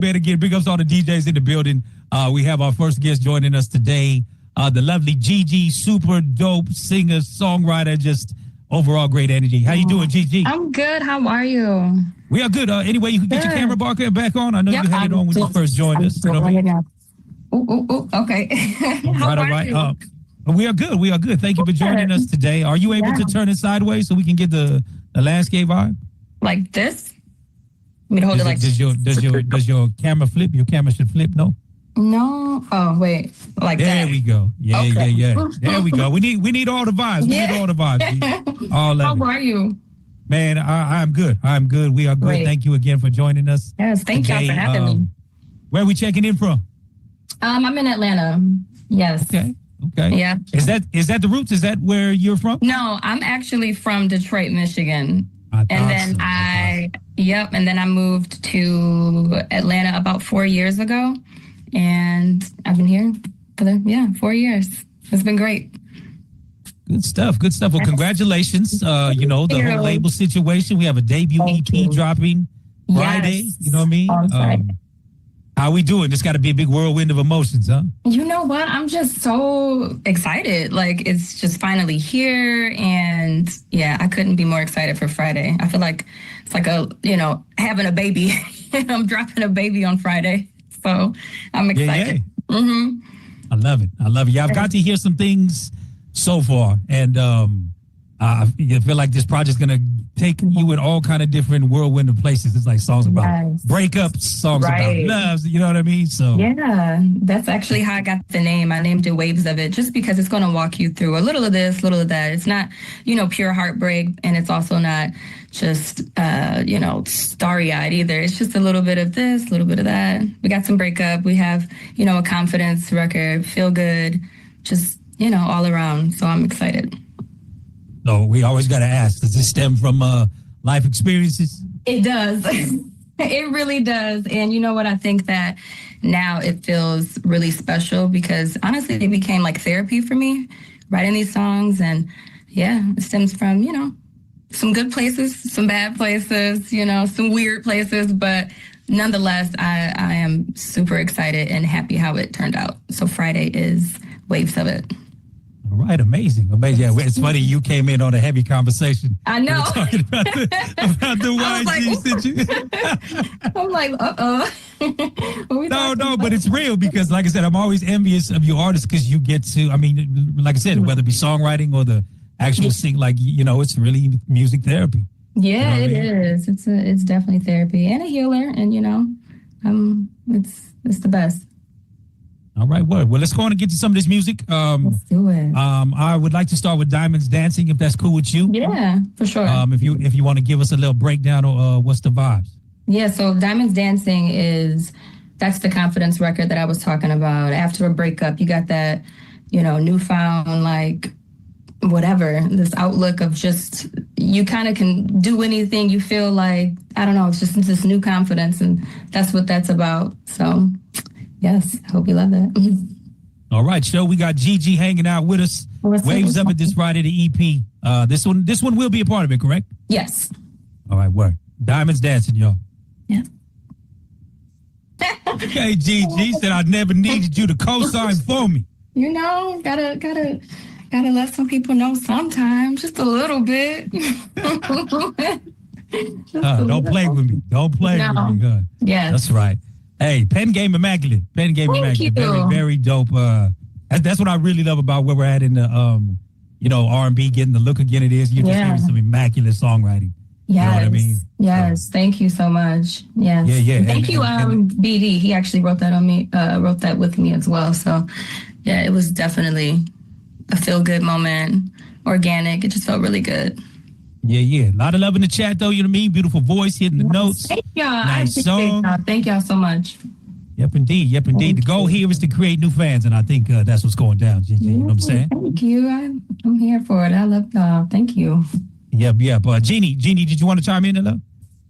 Man, again, big ups to all the DJs in the building. We have our first guest joining us today, the lovely GiGi, super dope singer, songwriter, just overall great energy. How you doing, GiGi? I'm good. How are you? We are good. Anyway, you can get your camera back on. I know you had it on when you first joined us. Okay. How are you? We are good. We are good. Thank you for joining us today. Are you able to turn it sideways so we can get the landscape vibe? Like this? I mean, hold it like does your camera flip? Your camera should flip, no? No. Oh, wait. Like there that. There we go. Yeah. There we go. We need all the vibes. We need all the vibes. All of How are you? Man, I'm good. I'm good. We are good. Great. Thank you again for joining us. Yes, thank y'all for having me. Where are we checking in from? I'm in Atlanta. Yes. Okay. Yeah. Is that the roots? Is that where you're from? No, I'm actually from Detroit, Michigan. And then and then I moved to Atlanta about 4 years ago. And I've been here for 4 years. It's been great. Good stuff. Well, congratulations. The whole label situation. We have a debut EP dropping Friday. Yes. You know what I mean? On Friday. How we doing? It's got to be a big whirlwind of emotions, huh? You know what? I'm just so excited. Like, it's just finally here. And yeah, I couldn't be more excited for Friday. I feel like it's like having a baby. I'm dropping a baby on Friday. So I'm excited. Yeah. Mm-hmm. I love it. Yeah, I've got to hear some things so far. And I feel like this project's going to take you in all kind of different whirlwind of places. It's like songs about breakups, songs about loves, you know what I mean? So yeah, that's actually how I got the name. I named it Waves of It just because it's going to walk you through a little of this, a little of that. It's not, pure heartbreak, and it's also not just, starry-eyed either. It's just a little bit of this, a little bit of that. We got some breakup. We have, a confidence record, feel good, just, all around. So I'm excited. So we always got to ask, does this stem from life experiences? It does. It really does. And you know what? I think that now it feels really special because honestly, it became like therapy for me, writing these songs. And yeah, it stems from, some good places, some bad places, some weird places. But nonetheless, I am super excited and happy how it turned out. So Friday is Waves of It. All right, amazing. Yeah, it's funny you came in on a heavy conversation. I know. We were talking about the YG situation. I'm like, No, but it's real because, like I said, I'm always envious of you artists because you get to, like I said, whether it be songwriting or the actual sing, it's really music therapy. Yeah, it is. It's definitely therapy and a healer, and it's the best. All right, well, let's go on and get to some of this music. Let's do it. I would like to start with Diamonds Dancing, if that's cool with you. Yeah, for sure. If you want to give us a little breakdown of what's the vibes. Yeah, so Diamonds Dancing that's the confidence record that I was talking about. After a breakup, you got that, newfound, like, whatever, this outlook of just, you kind of can do anything you feel like, I don't know, it's just this new confidence, and that's what that's about. So yes, I hope you love that. All right, so we got GiGi hanging out with us. Waves Up at this Friday, the EP. This one will be a part of it, correct? Yes. All right, word. Diamonds Dancing, y'all. Yeah. Okay, GiGi said I never needed you to co-sign for me. Gotta let some people know sometimes, just a little bit. Don't play with me. Don't play with me. Good. Yeah. That's right. Hey, Pen Game Immaculate. Pen Game Immaculate. Very, very dope. That's what I really love about where we're at in the, R&B, getting the look again it is. You're just hearing some immaculate songwriting. Yes. You know what I mean? Yes. So, thank you so much. Yes. Yeah. Thank you, BD. He actually wrote that with me as well. So, yeah, it was definitely a feel-good moment, organic. It just felt really good. Yeah. A lot of love in the chat, though. You know what I mean? Beautiful voice, hitting the notes. Thank y'all. Nice song. Thank y'all so much. Yep, indeed. The goal here is to create new fans, and I think that's what's going down, GiGi. You know what I'm saying? Thank you. I'm here for it. I love y'all. Thank you. Yep. Jeannie, did you want to chime in, hello?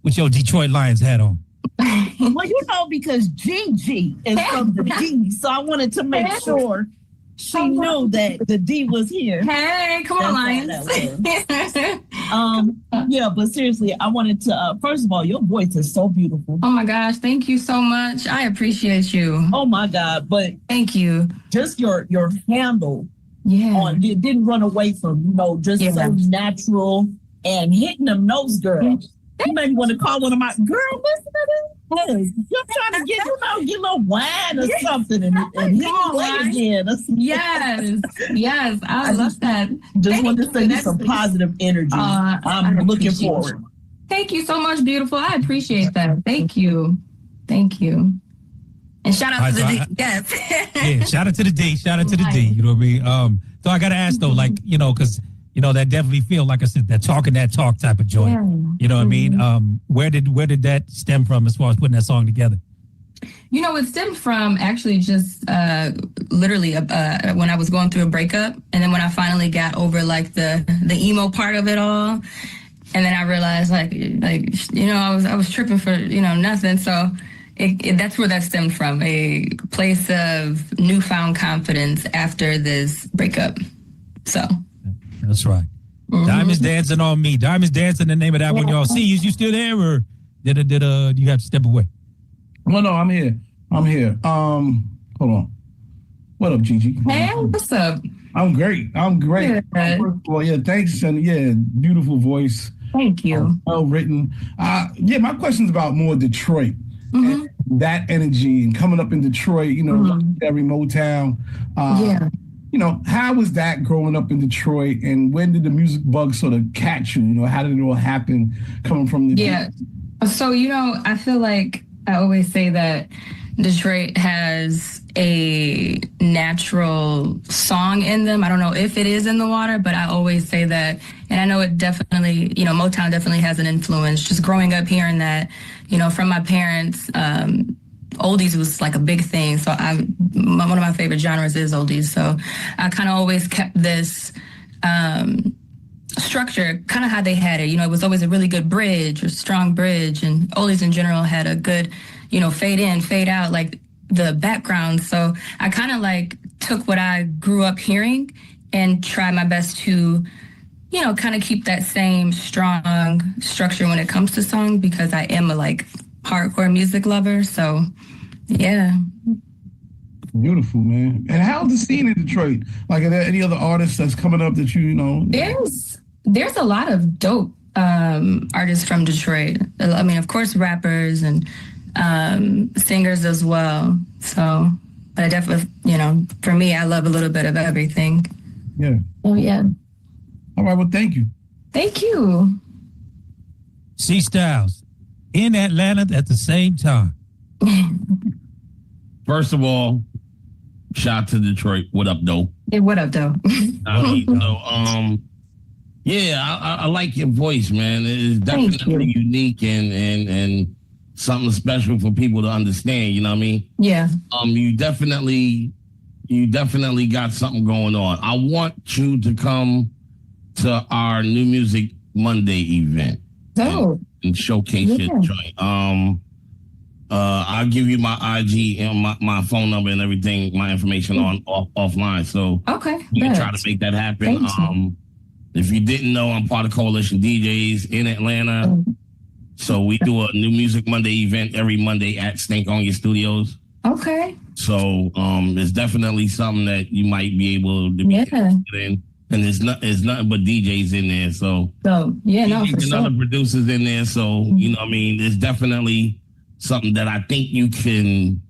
With your Detroit Lions hat on? Well, because GiGi is from the D, so I wanted to make sure she knew that the D was here. Hey, come on, Lions. Yeah, but seriously, I wanted to, first of all, your voice is so beautiful. Oh my gosh, thank you so much. I appreciate you. Oh my God. But thank you. Just your handle on it didn't run away from, just so natural and hitting them notes, girl. You maybe want to call one of my girl, listen to this. You're trying to get, get a little wine or something and hit it again. Yes, I love that. Just want to send you some positive energy. I'm looking forward. Thank you so much, beautiful. I appreciate that. Thank you. And shout out to the D. Yes. Yeah, shout out to the D. Shout out to the D. You know what I mean? So I got to ask, though, like, because that definitely feel like I said, that talk type of joint. Yeah. You know what I mean? Where did that stem from as far as putting that song together? It stemmed from actually just literally when I was going through a breakup, and then when I finally got over like the emo part of it all, and then I realized I was tripping for nothing. So that's where that stemmed from, a place of newfound confidence after this breakup. So. That's right. Mm-hmm. Diamond's dancing on me. Diamond's dancing. The name of that one, y'all. See, is you still there, or did you have to step away? Well, no, I'm here. Hold on. What up, Gigi? Hey, what's up? I'm great. Good. First of all, thanks, and beautiful voice. Thank you. Well written. My question's about more Detroit. Mm-hmm. And that energy and coming up in Detroit. Every Motown. How was that growing up in Detroit, and when did the music bug sort of catch you? How did it all happen coming from the So, I feel like I always say that Detroit has a natural song in them. I don't know if it is in the water, but I always say that. And I know it definitely, Motown definitely has an influence. Just growing up hearing that, from my parents, oldies was like a big thing. So one of my favorite genres is oldies. So I kind of always kept this structure, kind of how they had it. It was always a really good bridge or strong bridge, and oldies in general had a good, fade in, fade out, like the background. So I kind of like took what I grew up hearing and tried my best to, kind of keep that same strong structure when it comes to song, because I am a hardcore music lover. So yeah. Beautiful, man. And how's the scene in Detroit? Like, are there any other artists that's coming up that There's a lot of dope artists from Detroit. I mean, of course, rappers and singers as well. So, but I definitely, for me, I love a little bit of everything. Yeah. Oh, yeah. All right. Well, thank you. Thank you. C Styles in Atlanta at the same time. First of all, shout out to Detroit. What up, though? Hey, what up, though? I like your voice, man. It's definitely unique and something special for people to understand. You know what I mean? Yeah. You definitely got something going on. I want you to come to our New Music Monday event. And showcase your joint. I'll give you my IG and my phone number and everything, my information offline. So you can try to make that happen. If you didn't know, I'm part of Coalition DJs in Atlanta. So we do a New Music Monday event every Monday at Stink On Your Studios. Okay. So it's definitely something that you might be able to be interested in. And it's nothing but DJs in there. So DJs and other producers in there. So, it's definitely something that I think you can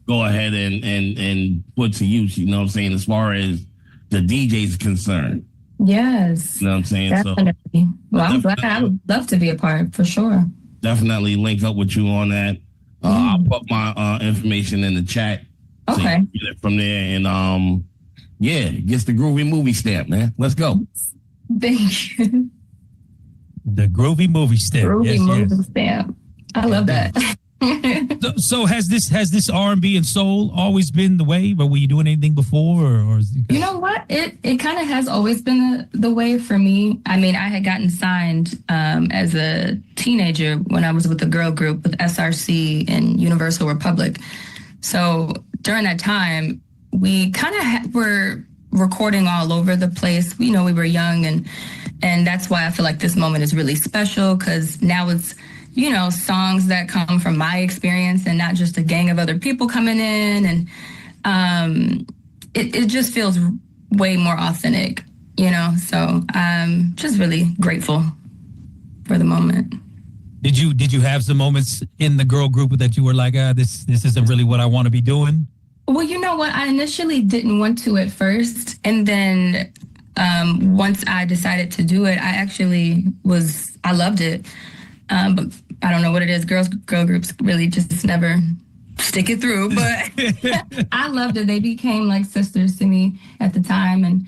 go ahead and put to use, as far as the DJs are concerned. Yes. You know what I'm saying? Definitely. So, well, I'm glad. I would love to be a part, for sure. Definitely link up with you on that. I'll put my information in the chat. Okay. So you can get it from there. And gets the groovy movie stamp, man. Let's go. Thank you. The groovy movie stamp. Groovy movie stamp. I love that. So has this R&B and soul always been the way? But were you doing anything before, or you know what? It kind of has always been the way for me. I mean, I had gotten signed as a teenager when I was with a girl group with SRC and Universal Republic. So during that time, we kind of were recording all over the place. We were young, and that's why I feel like this moment is really special, because now it's, songs that come from my experience and not just a gang of other people coming in. And it just feels way more authentic, So I'm just really grateful for the moment. Did you have some moments in the girl group that you were like, this isn't really what I want to be doing? Well, you know what? I initially didn't want to at first. And then once I decided to do it, I loved it. But I don't know what it is. Girl groups really just never stick it through. But I loved it. They became like sisters to me at the time. And,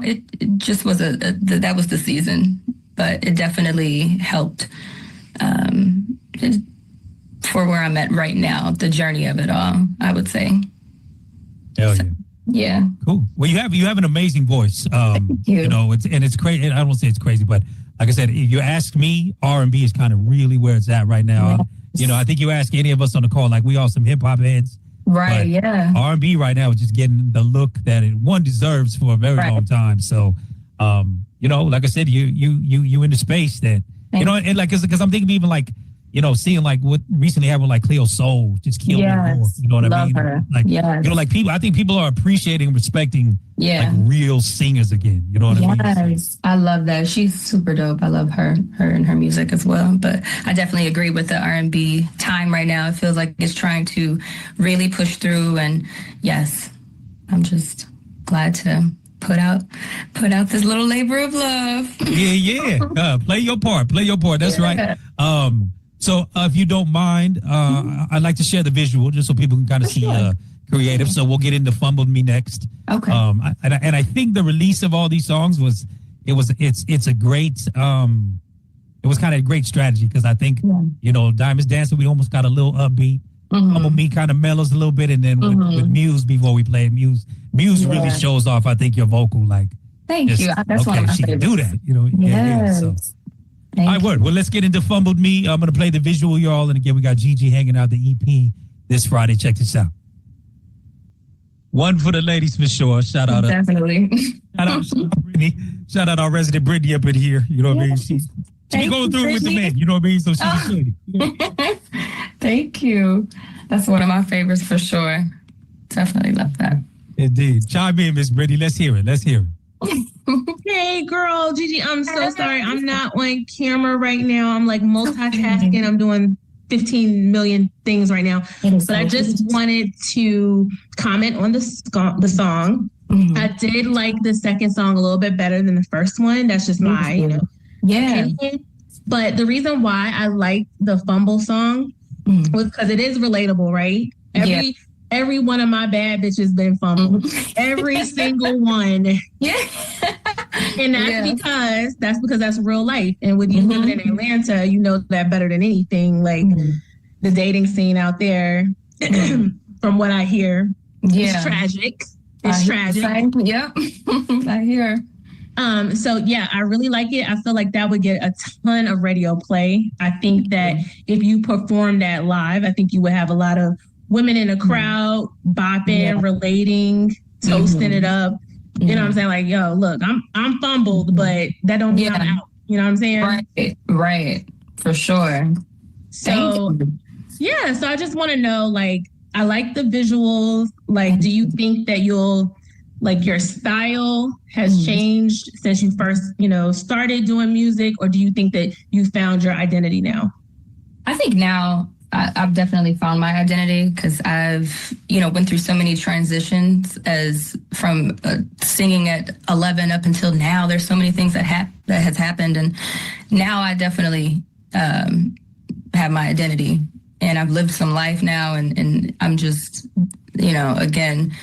it just was that was the season. But it definitely helped for where I'm at right now, the journey of it all, I would say. Hell yeah. Yeah. Cool. Well, you have an amazing voice. Thank you. It's crazy. I don't say it's crazy, but like I said, if you ask me, R&B is kind of really where it's at right now. Yes. I think you ask any of us on the call, like we all some hip hop heads. Right. Yeah. R&B right now is just getting the look that one deserves for a very long time. So, like I said, you in the space that, and like, cause I'm thinking even like, seeing like what recently happened with like Cleo Soul just killed her. You know what I mean? Her. Like, yes. Like people, I think people are appreciating and respecting like real singers again. You know what I mean? Yes, I love that. She's super dope. I love her and her music as well. But I definitely agree with the R&B time right now. It feels like it's trying to really push through. And yes, I'm just glad to put out this little labor of love. Yeah. Play your part. That's right. So if you don't mind, I'd like to share the visual just so people can kind of see creative. So we'll get into Fumbled Me next. Okay. And I think the release of all these songs it's a great it was kind of a great strategy, because I think Diamonds Dancing, we almost got a little upbeat. Fumble Me kind of mellows a little bit, and then with Muse, before we played Muse really shows off, I think, your vocal like. Thank you. That's one of my she favorites. can do that. Yes. So. All right, word. Well, let's get into Fumbled Me. I'm going to play the visual, y'all. And again, we got GiGi hanging out the EP this Friday. Check this out. One for the ladies for sure. Shout out. Definitely. Shout out Brittany. Shout out our resident Brittany up in here. You know what I mean? She's going through it with the men. You know what I mean? So she's Thank you. That's one of my favorites for sure. Definitely love that. Indeed. Chime in, Miss Brittany. Let's hear it. Hey, girl, GiGi, I'm so sorry. I'm not on camera right now. I'm like multitasking. I'm doing 15 million things right now. But I just wanted to comment on the song. I did like the second song a little bit better than the first one. That's just my, opinion. But the reason why I like the Fumble song was because it is relatable, right? Every one of my bad bitches been fumbled. Every single one. Yeah. And that's because that's real life. And with you living in Atlanta, you know that better than anything. Like the dating scene out there, from what I hear, is tragic. It's tragic. Yep. I hear. So yeah, I really like it. I feel like that would get a ton of radio play. I think that if you perform that live, I think you would have a lot of women in the crowd bopping, relating, toasting it up. You know what I'm saying? Like, yo, look, I'm fumbled, but that don't mean I'm out. You know what I'm saying? Right. For sure. So yeah, so I just want to know, like, I like the visuals. Like, do you think that your style has changed since you first, started doing music, or do you think that you found your identity now? I think now I've definitely found my identity, because I've, went through so many transitions as from singing at 11 up until now. There's so many things that has happened. And now I definitely have my identity, and I've lived some life now. And I'm just, again,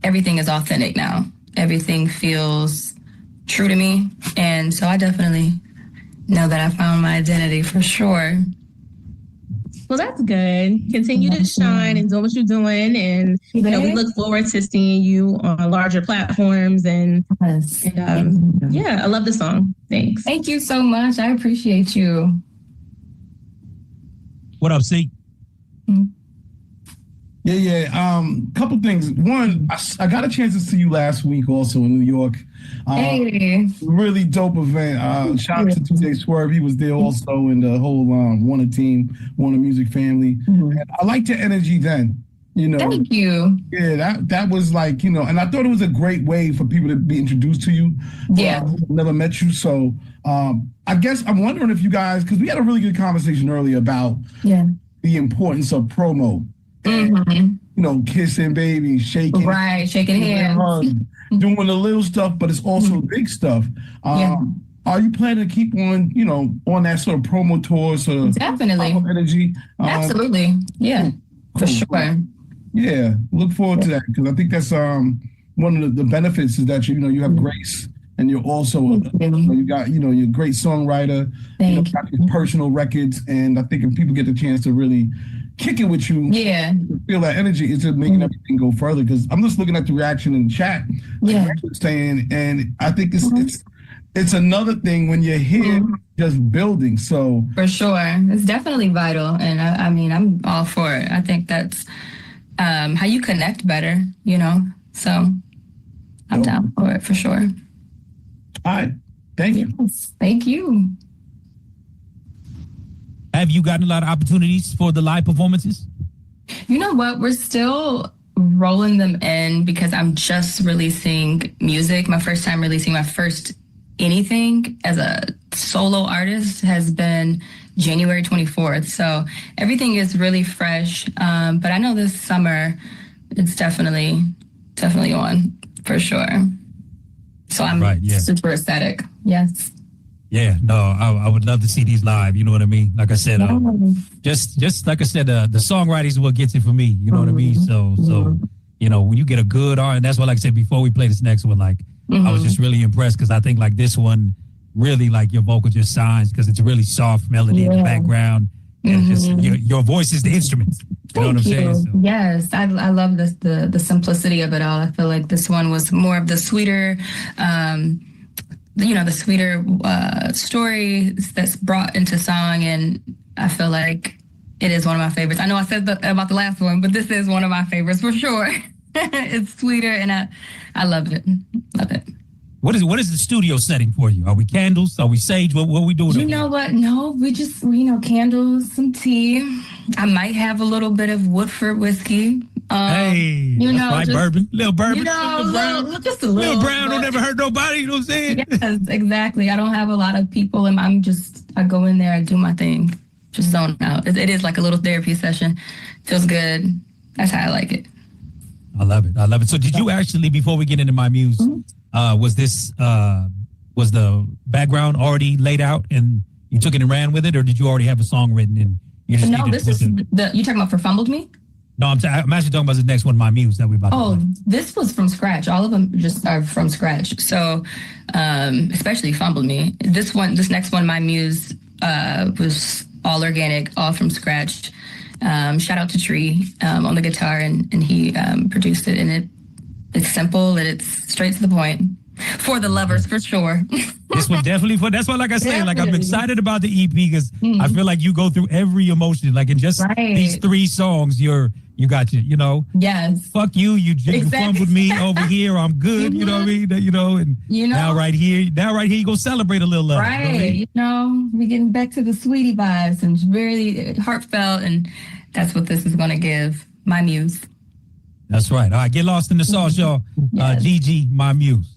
everything is authentic now. Everything feels true to me. And so I definitely know that I found my identity for sure. Well, that's good. Continue to shine and do what you're doing. And we look forward to seeing you on larger platforms. And I love the song. Thanks. Thank you so much. I appreciate you. What up, C? Couple things. One, I got a chance to see you last week also in New York. Hey. Really dope event. Shout out to DJ Swerve. He was there also, and the whole Warner team, Warner Music family. And I liked your energy then. Thank you. Yeah, that was like, and I thought it was a great way for people to be introduced to you. Yeah. Never met you. So I guess I'm wondering if you guys, because we had a really good conversation earlier about the importance of promo. And, kissing babies, shaking. Right, shaking hands. Doing the little stuff, but it's also big stuff. Are you planning to keep on, on that sort of promo tour, sort of definitely energy? Absolutely. Yeah, for sure. Yeah, look forward to that, because I think that's one of the benefits is that you have grace, and you're also you got you're a great songwriter. Got your personal records, and I think if people get the chance to really kick it with you, feel that energy, it's just making everything go further. Because I'm just looking at the reaction in the chat, saying, and I think it's another thing when you're here just building. So for sure, it's definitely vital, and I mean I'm all for it. I think that's how you connect better, so I'm down for it for sure. All right, thank you. Thank you. Have you gotten a lot of opportunities for the live performances? You know what? We're still rolling them in because I'm just releasing music. My first time releasing my first anything as a solo artist has been January 24th. So everything is really fresh. But I know this summer it's definitely on for sure. So I'm super ecstatic. Yes. Yeah, no, I would love to see these live. You know what I mean? Like I said, just like I said, the songwriting is what gets it for me. You know what I mean? So when you get a good art, and that's what, like I said, before we play this next one, like I was just really impressed because I think like this one really like your vocal just shines because it's a really soft melody in the background. And just your voice is the instrument. You know what I'm saying? So. Yes, I love the simplicity of it all. I feel like this one was more of the sweeter, the sweeter story that's brought into song, and I feel like it is one of my favorites. I know I said about the last one, but this is one of my favorites for sure. It's sweeter, and I love it. Love it. What is the studio setting for you? Are we candles? Are we sage? What are we doing? You know what? No, we just candles, some tea. I might have a little bit of Woodford whiskey. Bourbon, little bourbon, just a little brown. Don't ever hurt nobody. You know what I'm saying? Yes, exactly. I don't have a lot of people, and I go in there, I do my thing, just zone out. It is like a little therapy session. Feels good. That's how I like it. I love it. So, did you actually, before we get into my muse, was the background already laid out and you took it and ran with it, or did you already have a song written and you just? No, this is you talking about for Fumbled Me? No, I'm actually talking about the next one, my muse, that we about. Oh, this was from scratch. All of them just are from scratch. So, especially Fumbled Me. This next one, my muse, was all organic, all from scratch. Shout out to Tree on the guitar, and he produced it. And it's simple and it's straight to the point. For the lovers, for sure. This one definitely that's why, like I said, like I'm excited about the EP because I feel like you go through every emotion. Like in just these 3 songs, you got yes. Fuck you, you fumbled me over here. I'm good. You know what I mean? And now right here, you go celebrate a little love. Right. We're getting back to the sweetie vibes and very heartfelt, and that's what this is going to give. My muse. That's right. All right, get lost in the sauce, y'all. Yes. GiGi, my muse.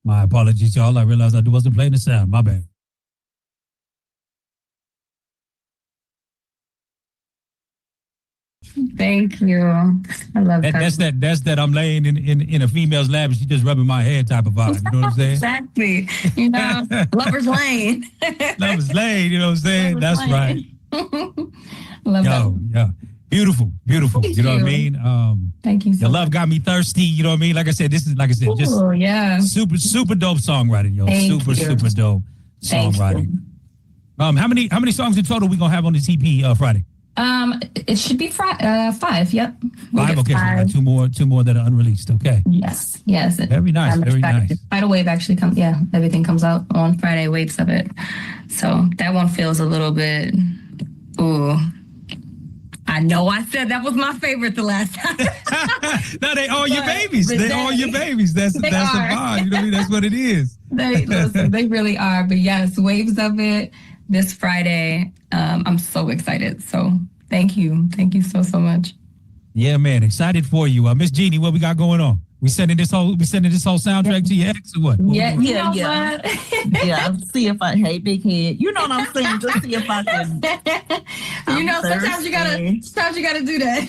My apologies, y'all. I realized I wasn't playing the sound. My bad. Thank you. I love that. That's that I'm laying in a female's lap and she's just rubbing my head type of vibe. You know what I'm saying? Exactly. Lover's lane. Lover's lane, you know what I'm saying? That's right. Love that. Yeah. Beautiful. Thank you know what I you. mean? Thank you so Your love got me thirsty. You know what I mean? Like I said, just yeah. super dope songwriting, yo. Thank Super you. dope Thank songwriting. you. How many songs in total we gonna have on this EP Friday? It should be 5. Yep. We'll 5. get Okay, so we got two more that are unreleased. Okay. Yes. Very nice. Very nice. Final Wave actually comes. Yeah, everything comes out on Friday. Waves of it. So that one feels a little bit. Ooh. I know I said that was my favorite the last time. No, they all your babies. They all your babies. That's the vibe. You know what I mean? That's what it is. They really are. But yes, Waves of it this Friday. I'm so excited. So thank you. Thank you so much. Yeah, man. Excited for you. Miss Jeannie, what we got going on? We sending this whole soundtrack to your ex or what? Yeah. Yeah. See if hey, big head. You know what I'm saying? Just see if I can. Sometimes you gotta do that.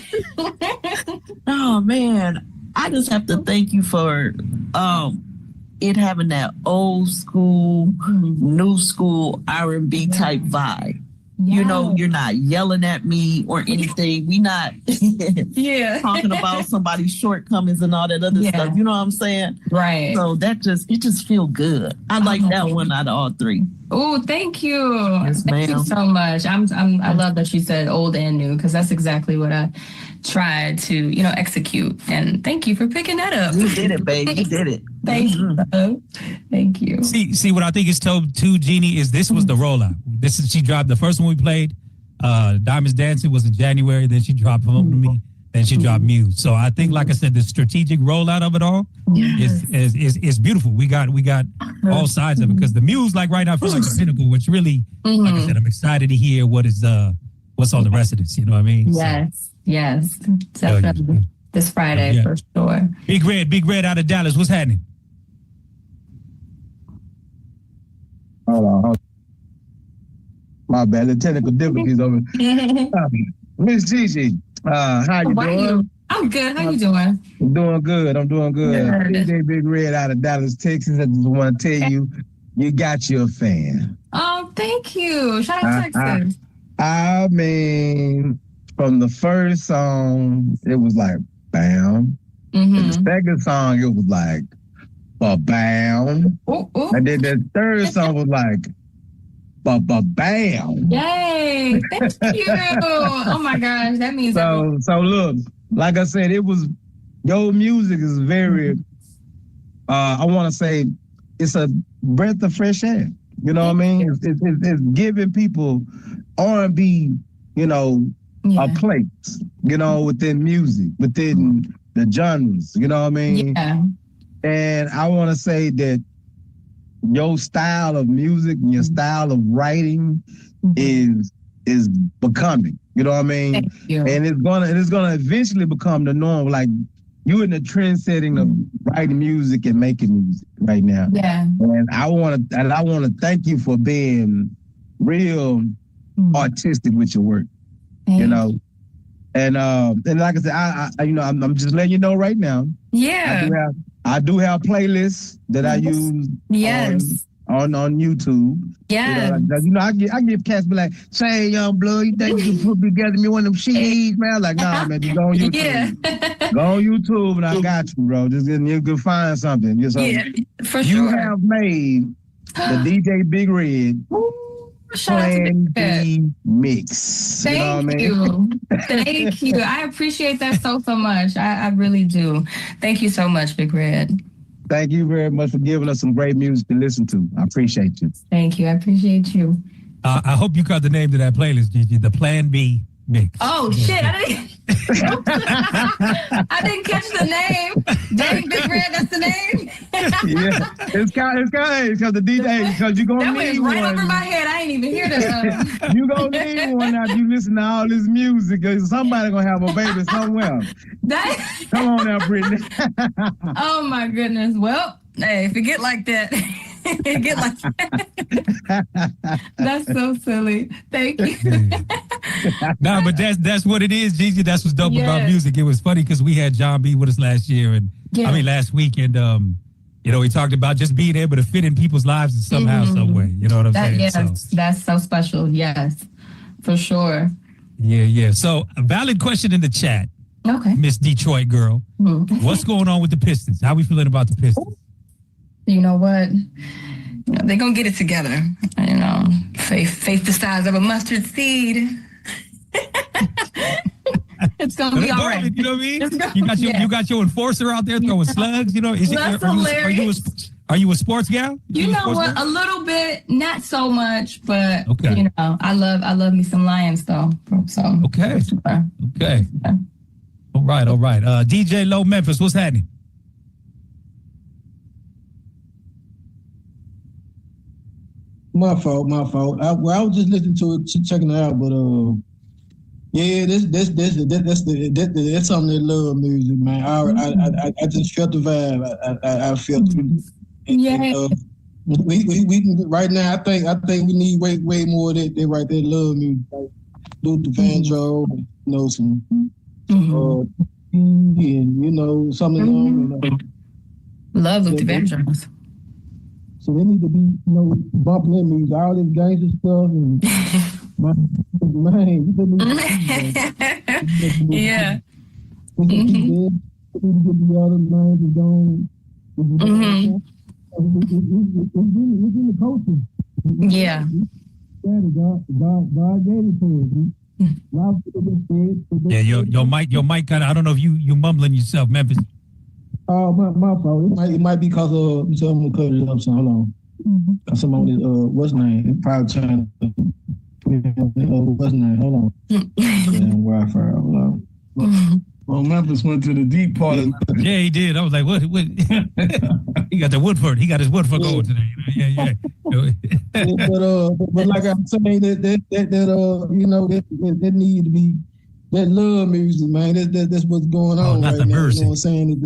Oh man, I just have to thank you for it having that old school, new school R&B type vibe. Yeah. You know, you're not yelling at me or anything. We not talking about somebody's shortcomings and all that other stuff. You know what I'm saying? Right. So it just feel good. I like that one out of all 3. Oh, thank you. Yes, thank you so much. I love that you said old and new because that's exactly what I tried to, execute. And thank you for picking that up. You did it, babe. You did it. Thank you. Thank you. See what I think is told to Jeannie is this was the rollout. She dropped the first one we played. Diamonds Dancing was in January. Then she dropped Home to Me. Then she dropped Muse. So I think, like I said, the strategic rollout of it all is beautiful. We got all sides of it because the Muse, like right now, feels like the pinnacle. Which really, like I said, I'm excited to hear what's on the rest of this. You know what I mean? Yes, definitely. This Friday for sure. Big Red out of Dallas. What's happening? Hold on. My bad. The technical difficulties over. Miss GiGi, how you doing? I'm good. How you doing? I'm doing good. DJ Big Red out of Dallas, Texas. I just want to tell you, you got your fan. Oh, thank you. Shout out Texas. I mean, from the first song, it was like, bam. And the second song, it was like, bam. And then the third song was like, bam. Yay! Thank you. Oh my gosh, that means so look, like I said, your music is very. I want to say, it's a breath of fresh air. You know what I mean? It's giving people R&B, a place. Within music, within the genres. You know what I mean? Yeah. And I want to say that your style of music and your style of writing is becoming. You know what I mean? Thank you. And it's gonna eventually become the norm. Like you're in the trend setting of writing music and making music right now. Yeah. And I want to thank you for being real artistic with your work. Thank you know. And like I said, I'm just letting you know right now. Yeah. I do have playlists that I use on YouTube. Yeah. I give cats be like, say young blood, you think you can put together me one of them CDs, man? I'm like, nah, man, just go on YouTube. Yeah. Go on YouTube and I got you, bro. Just you can find something. For sure. You have made the DJ Big Red Plan B mix. Thank you. Thank you. I appreciate that so much. I really do. Thank you so much, Big Red. Thank you very much for giving us some great music to listen to. I appreciate you. Thank you. I appreciate you. I hope you caught the name to that playlist, GiGi, the Plan B mix. Oh, shit. I didn't catch the name. Dang, Big Red, that's the name? Yeah. It's kind of because the DJ, because you're going to need one. That went right over my head. I ain't even hear that. You're going to need one after you listen to all this music because somebody going to have a baby somewhere. Come on now, Brittany. Oh, my goodness. Well, hey, forget like that. Get like that. That's so silly. Thank you. No, but that's what it is, GiGi. That's what's dope about music. It was funny because we had John B with us last year, and last week, and we talked about just being able to fit in people's lives in somehow, some way. You know what I'm saying? Yes, that's so special. Yes, for sure. Yeah. So a valid question in the chat. Okay. Miss Detroit girl. What's going on with the Pistons? How we feeling about the Pistons? You know what? They're going to get it together. Faith the size of a mustard seed. It's going to be all right. You know what I mean? You got your enforcer out there throwing slugs. Are you a sports gal? You know what? A little bit, not so much, but I love me some Lions though. So okay. All right. DJ Low Memphis, what's happening? My fault. I was just listening to it, checking it out, but that's something that love music, man. I just felt the vibe. I felt it. Yeah. We right now. I think we need way more of that. They right there love music, like Luther Vandross, some. And something. Love Luther Vandross. So they need to be, bumping that music, all this gangster stuff, and yeah. We need to get the other lines and going. It's in the culture. Yeah. God gave it to us. Yeah, your mic kind of. I don't know if you mumbling yourself, Memphis. Oh, my fault. It might be because of someone cut it up. So hold on. Cause someone what's name? Probably trying to. What's name? Hold on. Wi-Fi. Hold on. Well, Memphis went to the deep part of it. Yeah, he did. I was like, what? He got the Woodford. He got his Woodford going today. Yeah. But like I'm saying, that need to be that love music, man. That's what's going on not right the now. mercy. You know what I'm saying?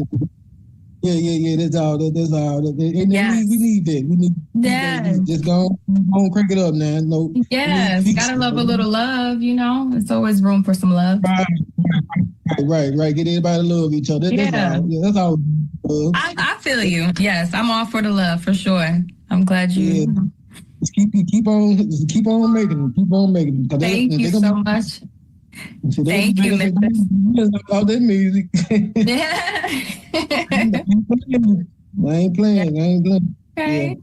Yeah. That's all. That's all. And we need that. We need. Yes. Just go on, crank it up now. No. Yes. Gotta love a little love. It's always room for some love. Right. Get everybody to love each other. That's all. I feel you. Yes, I'm all for the love for sure. I'm glad you. Yeah. Just keep on making them. Thank you so much. Thank you, Memphis. All that music. I ain't playing. Okay.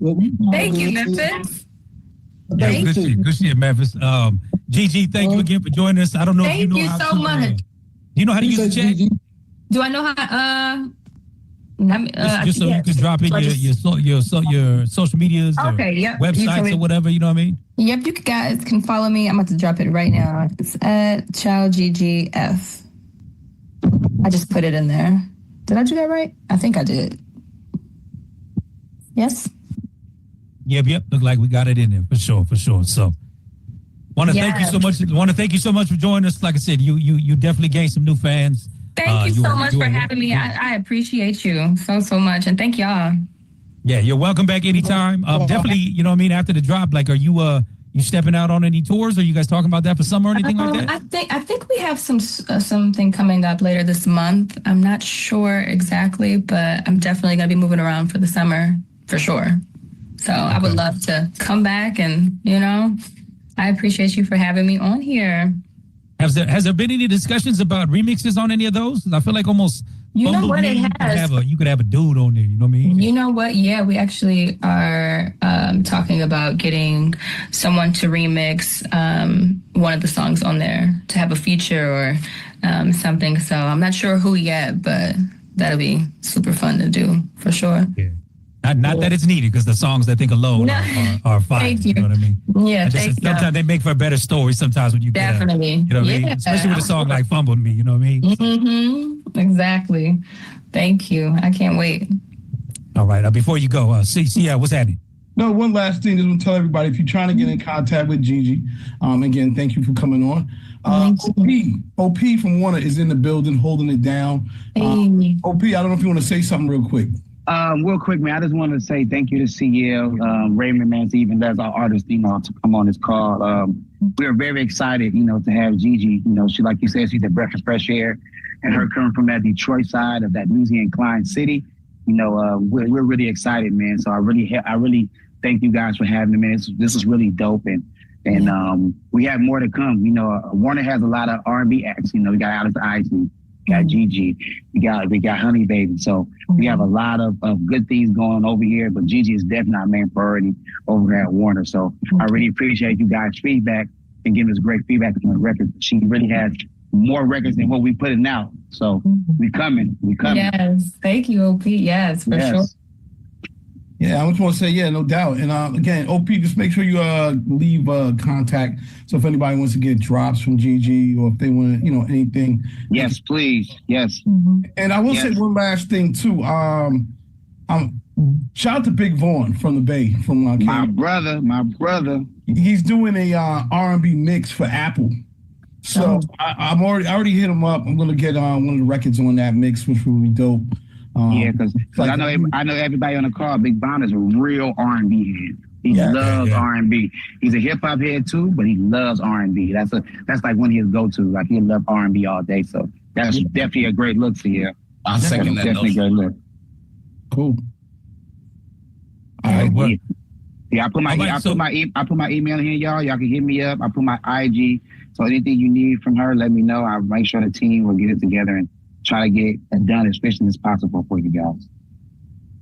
Thank you, Memphis. Good shit, Memphis. GiGi, thank you again for joining us. I don't know if you know how to. Thank you so much. Do you know how to use the chat? Do I know how? Just so you can drop in your social medias, or websites or whatever. You know what I mean? Yep, you guys can follow me. I'm about to drop it right now. It's at ChildGGF. I just put it in there. Did I do that right? I think I did. Yes. Yep. Look like we got it in there for sure. So, want to thank you so much. Want to thank you so much for joining us. Like I said, you definitely gained some new fans. Thank you so much for having me. I appreciate you so much, and thank y'all. Yeah, you're welcome back anytime. Definitely, you know what I mean. After the drop, like, are you stepping out on any tours? Are you guys talking about that for summer or anything like that? I think we have something coming up later this month. I'm not sure exactly, but I'm definitely gonna be moving around for the summer for sure. So I would love to come back, and I appreciate you for having me on here. Has there been any discussions about remixes on any of those? I feel like almost. You know what, it has. You could have a dude on there. You know what I mean? You know what? Yeah, we actually are talking about getting someone to remix one of the songs on there to have a feature or something. So I'm not sure who yet, but that'll be super fun to do for sure. Yeah. Not that it's needed, because the songs I think alone are fine. Thank you. You know what I mean? Yeah, sometimes they make for a better story. Sometimes when you definitely, you know what I mean? Especially with a song like "Fumbled Me," you know what I mean? Mm-hmm. Exactly. Thank you. I can't wait. All right. Before you go, what's happening? No, one last thing. Just want to tell everybody, if you're trying to get in contact with GiGi, again, thank you for coming on. OP from Warner is in the building, holding it down. OP, I don't know if you want to say something real quick. Real quick, man, I just wanted to say thank you to CL, Raymond, man, to even as our artist, to come on this call. We're very excited, to have GiGi. She, like you said, she's a breath of fresh air, and her coming from that Detroit side of that Louisiana-inclined city, we're really excited, man. So I really thank you guys for having me, man. This is really dope, and And we have more to come. You know, Warner has a lot of R&B acts. You know, we got Alice Isley, we got GiGi, we got Honey Baby. So we have a lot of good things going on over here. But GiGi is definitely our main priority over here at Warner. So I really appreciate you guys' feedback and giving us great feedback on the record. She really has more records than what we putting out. So we coming. Yes, thank you, OP. Yes, for sure. Yeah, I just want to say, no doubt. And again, OP, just make sure you leave contact. So if anybody wants to get drops from GiGi or if they want, anything. Yes, please. Yes. And I will say one last thing too. Shout out to Big Vaughn from the Bay, from my brother. He's doing a R&B mix for Apple. So I already hit him up. I'm gonna get one of the records on that mix, which will be dope. Because I know everybody on the call. Big Vaughn is a real R&B head. He loves R&B. He's a hip hop head too, but he loves R&B. That's like one of his go-to. Like he loves R&B all day. So that's definitely a great look for you. I'll second that. Definitely a great look. Cool. All right. Yeah, I put my email in here, y'all. Y'all can hit me up. I put my IG. So anything you need from her, let me know. I'll make sure the team will get it together and try to get it done as efficient as possible for you guys.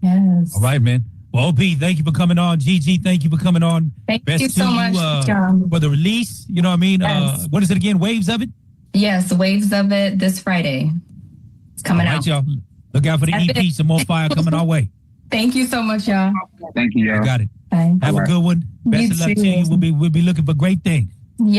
Yes. All right, man. Well, OP, thank you for coming on. GiGi, thank you for coming on. Thank you so much, for the release. You know what I mean? Yes. What is it again? Waves of it? Yes, Waves of It this Friday. It's coming out. Y'all. Look out for the EP. Some more fire coming our way. Thank you so much, y'all. Thank you, y'all. You got it. Bye. Have a good one. Best of luck to you. We'll be looking for great things.